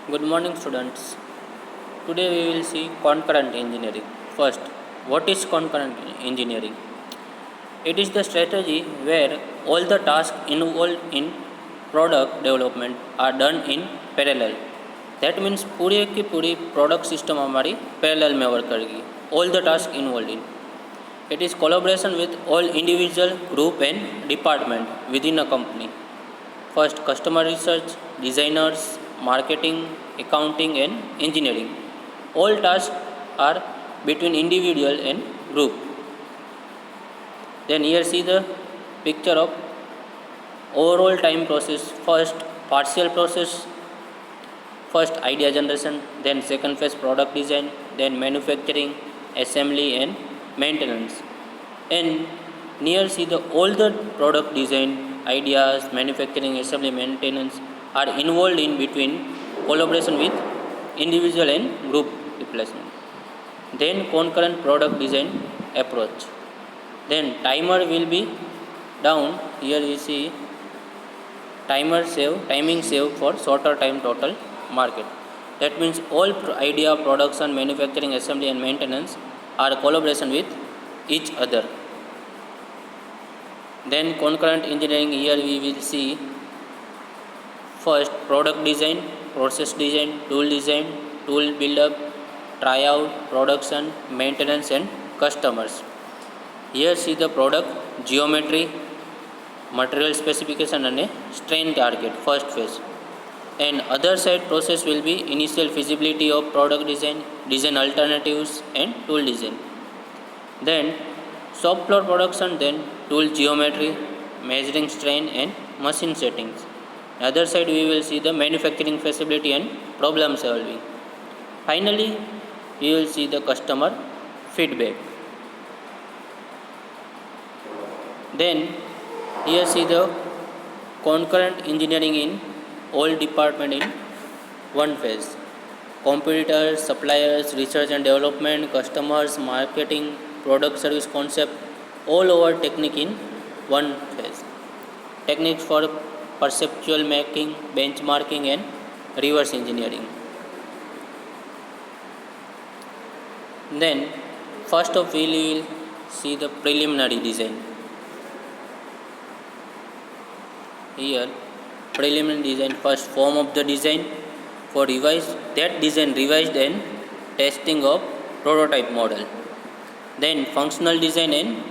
Good morning, students. Today we will see concurrent engineering. First, what is concurrent engineering? It is the strategy where all the tasks involved in product development are done in parallel. That means पूरी की पूरी product system हमारी parallel में work करेगी. All the tasks involved in. It is collaboration with all individual, group and department within a company. First, customer research, designers, marketing, accounting, and engineering. All tasks are between individual and group. Then here see the picture of overall time process. First, partial process. First, idea generation. Then second phase, product design. Then manufacturing, assembly, and maintenance. And near see the all the product design, ideas, manufacturing, assembly, maintenance are involved in between collaboration with individual and group replacement. Then concurrent product design approach. Then timer will be down. Here you see timing save for shorter time total market. That means all idea, production, manufacturing, assembly, and maintenance are collaboration with each other. Then concurrent engineering, here we will see first product design, process design, tool build up, tryout, production, maintenance, and customers. Here see the product geometry, material specification and a strain target, first phase. And other side process will be initial feasibility of product design, design alternatives, and tool design. Then shop floor production, then tool geometry, measuring strain and machine settings. Other side we will see the manufacturing feasibility and problem solving. Finally, we will see the customer feedback. Then here see the concurrent engineering in all department in one phase. Competitors, suppliers, research and development, customers, marketing, product service concept, all over technique in one phase. Techniques for perceptual making, benchmarking and reverse engineering. Then first of all we will see the preliminary design. Here preliminary design, first form of the design for revised, that design revised and testing of prototype model. Then functional design and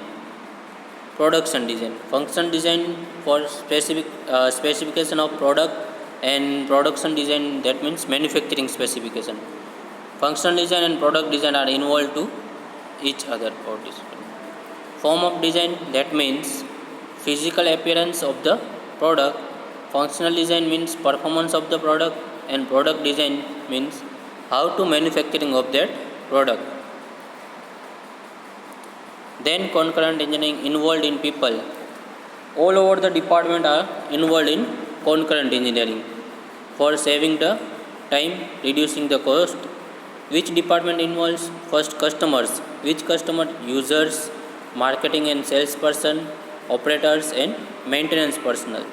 production design. Function design for specification of product, and production design, that means manufacturing specification. Functional design and product design are involved to each other for this. Form of design, that means physical appearance of the product. Functional design means performance of the product, and product design means how to manufacturing of that product. Then concurrent engineering involved in people. All over the department are involved in concurrent engineering for saving the time, reducing the cost. Which department involves? First, customers. Which customer? Users, marketing and salesperson, operators and maintenance personnel.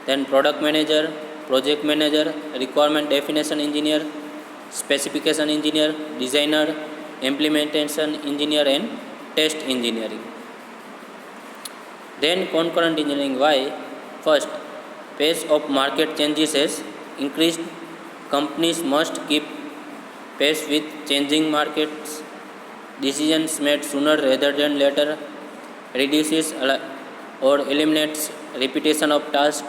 Then product manager, project manager, requirement definition engineer, specification engineer, designer, implementation engineer and test engineering. Then concurrent engineering. Why? First, pace of market changes has increased. Companies must keep pace with changing markets. Decisions made sooner rather than later. Reduces or eliminates repetition of tasks.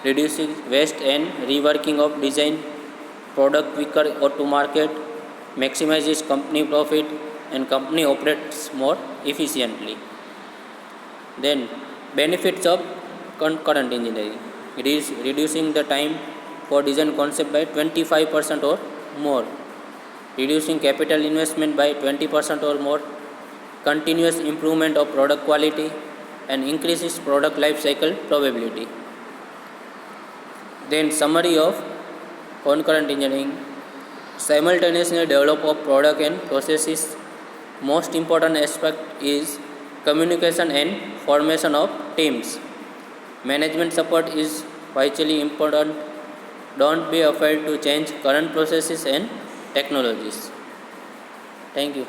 Reduces waste and reworking of design. Product quicker or to market. Maximizes company profit, and company operates more efficiently. Then benefits of concurrent engineering. It is reducing the time for design concept by 25% or more, reducing capital investment by 20% or more, continuous improvement of product quality, and increases product life cycle probability. Then summary of concurrent engineering. Simultaneously develop of product and processes. Most important aspect is communication and formation of teams. Management support is vitally important. Don't be afraid to change current processes and technologies. Thank you.